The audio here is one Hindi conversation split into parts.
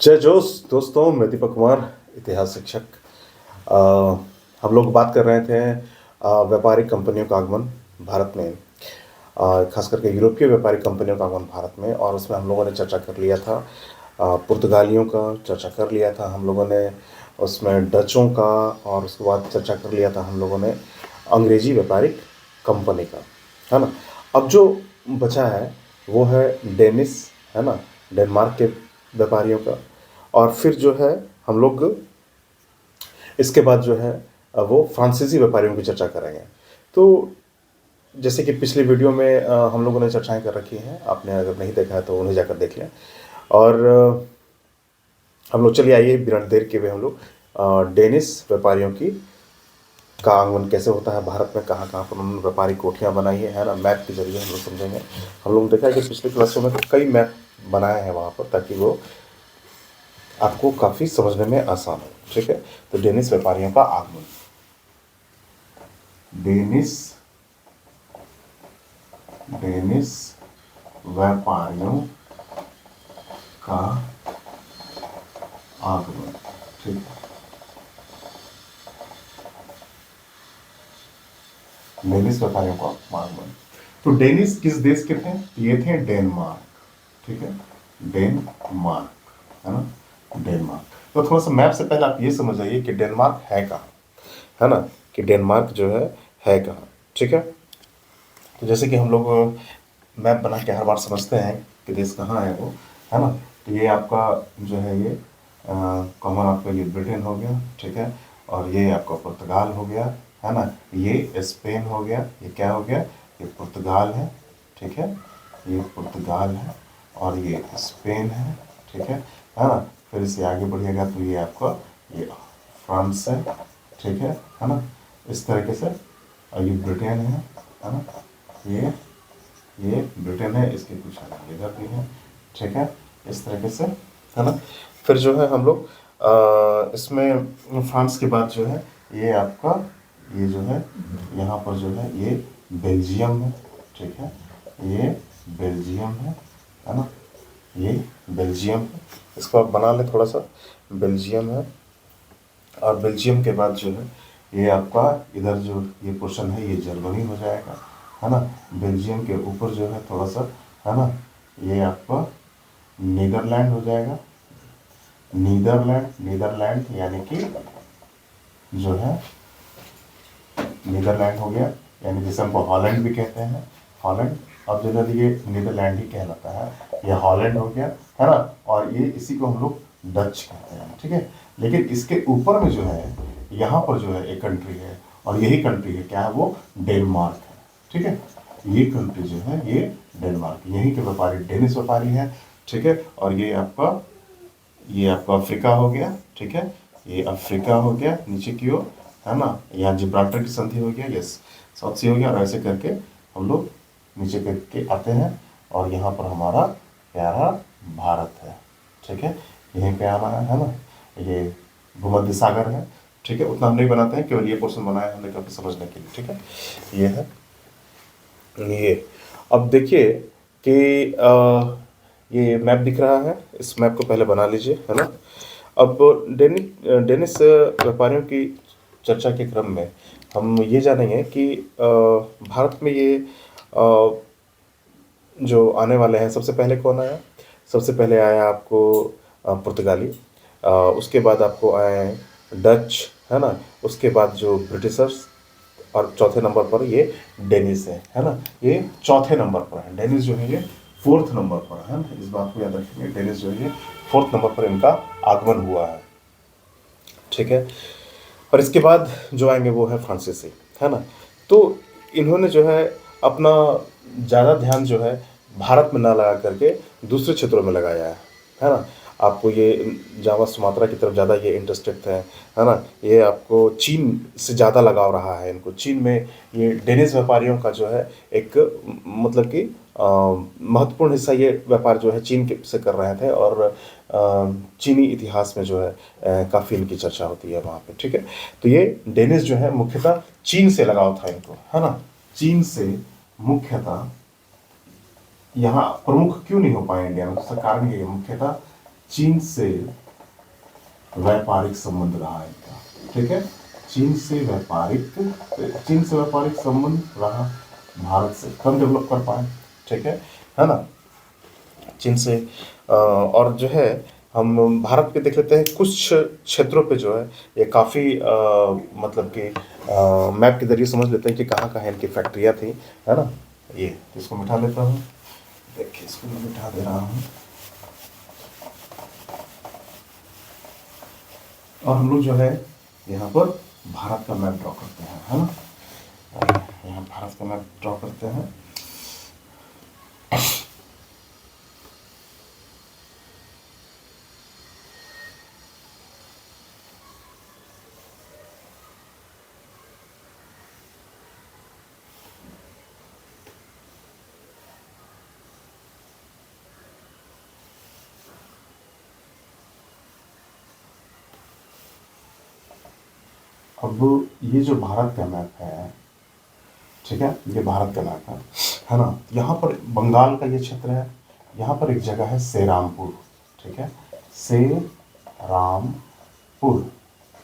जय जोश दोस्तों, मैं दीपक कुमार, इतिहास शिक्षक। अ, हम लोग बात कर रहे थे व्यापारिक कंपनियों का आगमन भारत में, खास करके यूरोपीय व्यापारिक कंपनियों का आगमन भारत में। और उसमें हम लोगों ने चर्चा कर लिया था पुर्तगालियों का, चर्चा कर लिया था हम लोगों ने उसमें डचों का, और उसके बाद चर्चा कर लिया था हम लोगों ने अंग्रेजी व्यापारिक कंपनी का, है ना। अब जो बचा है वो है डेनिस, है ना, डेनमार्क के व्यापारियों का। और फिर जो है हम लोग इसके बाद जो है वो फ्रांसीसी व्यापारियों की चर्चा करेंगे। तो जैसे कि पिछली वीडियो में हम लोगों ने चर्चाएं कर रखी हैं, आपने अगर नहीं देखा है तो उन्हें जाकर देख लें। और हम लोग चलिए आइए बिना देर के हुए हम लोग डेनिस व्यापारियों की का आगमन कैसे होता है भारत में, कहाँ कहाँ पर उन्होंने व्यापारिक कोठियाँ बनाई है ना, मैप के जरिए हम लोग समझेंगे। हम लोग देखा है कि पिछले क्लासों में कई मैप बनाए हैं वहाँ पर, ताकि वो आपको काफ़ी समझने में आसान हो। ठीक है, तो डेनिस व्यापारियों का आगमन। डेनिस डेनिस व्यापारियों का आगमन। ठीक है, डेनिस व्यापारियों का आगमन। तो डेनिस किस देश के थे? ये थे डेनमार्क। ठीक है, डेनमार्क, है ना, डेनमार्क। तो थोड़ा सा मैप से पहले आप ये समझ जाइए कि डेनमार्क है कहाँ, है ना, कि डेनमार्क जो है कहाँ। ठीक है, तो जैसे कि हम लोग मैप बना के हर बार समझते हैं कि देश कहाँ है वो, है ना। तो ये आपका जो है ये कॉमन आपका ये ब्रिटेन हो गया। ठीक है, और ये आपका पुर्तगाल हो गया, है ना। ये स्पेन हो गया, ये क्या हो गया, ये पुर्तगाल है। ठीक है, ये पुर्तगाल है और ये स्पेन है। ठीक है ना। फिर इससे आगे बढ़िएगा तो ये आपका ये फ्रांस है। ठीक है ना, इस तरीके से। और ये ब्रिटेन है ना, ये ब्रिटेन है, इसके कुछ इधर भी है। ठीक है, इस तरीके से, है ना। फिर जो है हम लोग इसमें फ्रांस के बाद जो है ये आपका ये जो है यहाँ पर जो है ये बेल्जियम है। ठीक है, ये बेल्जियम है ना, ये बेल्जियम है। इसको आप बना लें थोड़ा सा, बेल्जियम है। और बेल्जियम के बाद जो है ये आपका इधर जो ये पोर्शन है ये जर्मनी हो जाएगा, है ना। बेल्जियम के ऊपर जो है थोड़ा सा, है ना, ये आपका नीदरलैंड हो जाएगा। नीदरलैंड यानी कि जो है नीदरलैंड हो गया, यानी जिसे हमको हॉलैंड भी कहते हैं, हॉलैंड। अब जनरली ये नीदरलैंड ही कहलाता है, ये हॉलैंड हो गया, है ना। और ये इसी को हम लोग डच कहते हैं। ठीक है, लेकिन इसके ऊपर में जो है यहाँ पर जो है एक कंट्री है, और यही कंट्री है क्या है, वो डेनमार्क है। ठीक है, ये कंट्री जो है ये डेनमार्क, यहीं के व्यापारी डेनिस व्यापारी है। ठीक है, और ये आपका अफ्रीका हो गया। ठीक है, ये अफ्रीका हो गया नीचे की ओर, है ना। यहाँ जिब्राल्टर की संधि हो गया, यस, साउथ सी हो गया। और ऐसे करके हम लोग नीचे करके आते हैं, और यहाँ पर हमारा प्यारा भारत है। ठीक है, यहीं पे आना है ना। ये भूमध्य सागर है। ठीक है, उतना हम नहीं बनाते हैं, केवल ये पोर्शन बनाया है हमने कभी समझने के लिए। ठीक है, ये है ये। अब देखिए कि ये मैप दिख रहा है, इस मैप को पहले बना लीजिए, है ना। अब डेनिस व्यापारियों की चर्चा के क्रम में हम ये जानेंगे कि भारत में ये जो आने वाले हैं, सबसे पहले कौन आया? सबसे पहले आया आपको पुर्तगाली, उसके बाद आपको आए हैं डच, है ना। उसके बाद जो ब्रिटिशर्स, और चौथे नंबर पर ये डेनिस है ना। ये चौथे नंबर पर है, डेनिस जो है ये फोर्थ नंबर पर है ना। इस बात को याद रखेंगे, डेनिस जो है ये फोर्थ नंबर पर इनका आगमन हुआ है। ठीक है, और इसके बाद जो आएंगे वो है फ्रांसीसी, है ना। तो इन्होंने जो है अपना ज़्यादा ध्यान जो है भारत में ना लगा करके दूसरे क्षेत्रों में लगाया है ना। आपको ये जावा सुमात्रा की तरफ ज़्यादा ये इंटरेस्टेड थे, है ना। ये आपको चीन से ज़्यादा लगाव रहा है इनको। चीन में ये डेनिस व्यापारियों का जो है एक मतलब कि महत्वपूर्ण हिस्सा ये व्यापार जो है चीन के से कर रहे थे। और चीनी इतिहास में जो है काफ़ी इनकी चर्चा होती है वहाँ पे। ठीक है, तो ये डेनिस जो है मुख्यतः चीन से लगाव था इनको, है ना। चीन से मुख्यतः यहाँ प्रमुख क्यों नहीं हो पाए इंडिया में, उसका कारण ये है मुख्यतः चीन से व्यापारिक संबंध रहा है इनका, ठीक है। चीन से व्यापारिक संबंध रहा भारत से, कम डेवलप कर पाए, ठीक है ना। चीन से और जो है हम भारत के देख लेते हैं कुछ क्षेत्रों पे जो है ये काफ़ी मतलब कि मैप के जरिए समझ लेते हैं कि कहाँ कहाँ इनकी फैक्ट्रियाँ थी, है ना। ये इसको मिटा लेता हूँ, देखिए इसको मैं मिटा दे रहा हूँ। और हम लोग जो है यहाँ पर भारत का मैप ड्रॉ करते हैं, है ना। यहाँ भारत का मैप ड्रॉ करते हैं। अब ये जो भारत का मैप है, ठीक है, ये भारत का मैप है ना। यहाँ पर बंगाल का ये क्षेत्र है, यहाँ पर एक जगह है सेरामपुर, ठीक है, सेरामपुर,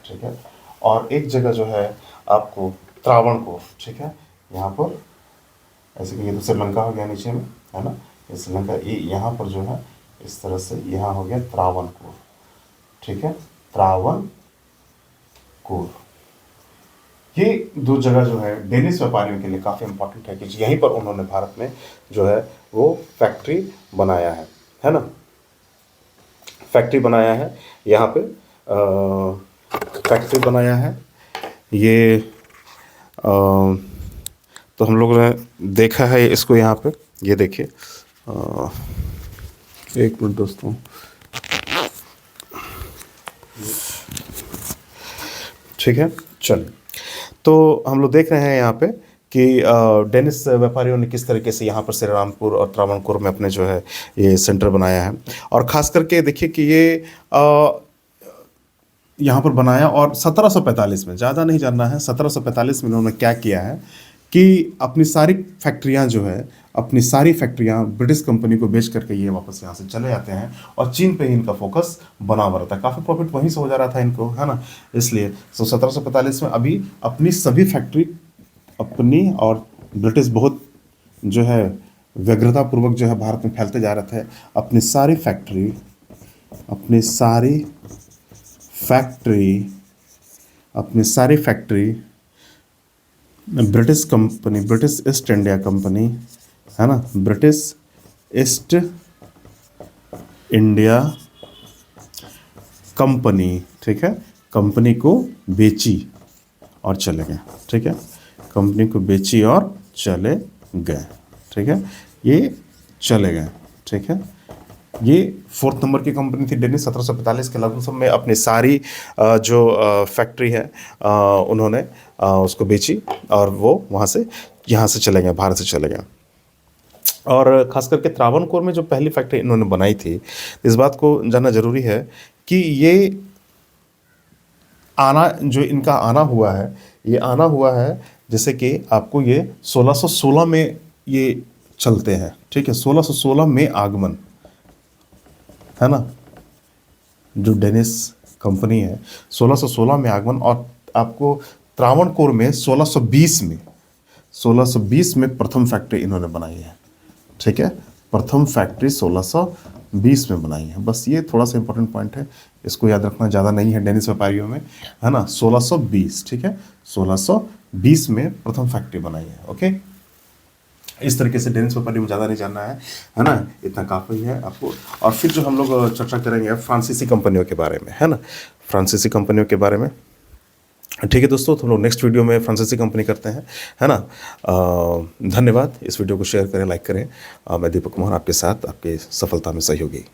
ठीक है। और एक जगह जो है आपको त्रावणकोर, ठीक है, यहाँ पर ऐसे कि ये तो श्रीलंका हो गया नीचे में, है ना। ये श्रीलंका, ये यहाँ पर जो है इस तरह से यहाँ हो गया त्रावणकोर, ठीक है, त्रावणकोर। ये दो जगह जो है डेनिश व्यापारियों के लिए काफ़ी इंपॉर्टेंट है कि यहीं पर उन्होंने भारत में जो है वो फैक्ट्री बनाया है ना। फैक्ट्री बनाया है यहाँ पे, फैक्ट्री बनाया है ये तो हम लोगों ने देखा है इसको यहाँ पे। ये देखिए, एक मिनट दोस्तों, ठीक है, चल। तो हम लोग देख रहे हैं यहाँ पे कि डेनिश व्यापारियों ने किस तरीके से यहाँ पर श्रीरामपुर और त्रावणकोर में अपने जो है ये सेंटर बनाया है। और ख़ास करके देखिए कि ये यहाँ पर बनाया, और 1745 में, ज़्यादा नहीं जानना है, 1745 में उन्होंने क्या किया है कि अपनी सारी फैक्ट्रियाँ जो है, अपनी सारी फैक्ट्रियाँ ब्रिटिश कंपनी को बेच करके ये वापस यहाँ से चले जाते हैं और चीन पे ही इनका फोकस बना हुआ रहता है। काफ़ी प्रॉफिट वहीं से हो जा रहा था इनको, है ना। इसलिए 1745 में अभी अपनी सभी फैक्ट्री अपनी, और ब्रिटिश बहुत जो है व्यग्रतापूर्वक जो है भारत में फैलते जा रहे थे। अपनी सारी factory British company, British east India company, है ना, ब्रिटिश ईस्ट इंडिया कंपनी, ठीक है, कंपनी को बेची और चले गए, ठीक है, कंपनी को बेची और चले गए, ठीक है, ये चले गए, ठीक है। ये 4th नंबर की कंपनी थी डेनिश। 1745 के लगभग में अपनी सारी जो फैक्ट्री है उन्होंने उसको बेची और वो वहाँ से यहाँ से चले गए, भारत से चले गए। और ख़ास करके त्रावणकोर में जो पहली फैक्ट्री इन्होंने बनाई थी, इस बात को जानना ज़रूरी है कि ये आना जो इनका आना हुआ है, ये आना हुआ है जैसे कि आपको ये 1616 में ये चलते हैं, ठीक है, 1616 में आगमन, है ना। जो डेनिश कंपनी है 1616 में आगमन, और आपको त्रावणकोर में 1620 में प्रथम फैक्ट्री इन्होंने बनाई है, ठीक है, प्रथम फैक्ट्री 1620 में बनाई है। बस ये थोड़ा सा इंपॉर्टेंट पॉइंट है, इसको याद रखना, ज़्यादा नहीं है डेनिश व्यापारियों में, है ना। 1620, ठीक है, 1620 में प्रथम फैक्ट्री बनाई है। ओके, इस तरीके से डेनिश व्यापारी में ज़्यादा नहीं जानना है ना, इतना काफ़ी है आपको। और फिर जो हम लोग चर्चा करेंगे फ्रांसीसी कंपनियों के बारे में, है ना, फ्रांसीसी कंपनियों के बारे में, ठीक है दोस्तों। तो हम लोग नेक्स्ट वीडियो में फ्रांसीसी कंपनी करते हैं, है ना। धन्यवाद। इस वीडियो को शेयर करें, लाइक करें। मैं दीपक कुमार आपके साथ, आपके सफलता में सहयोगी।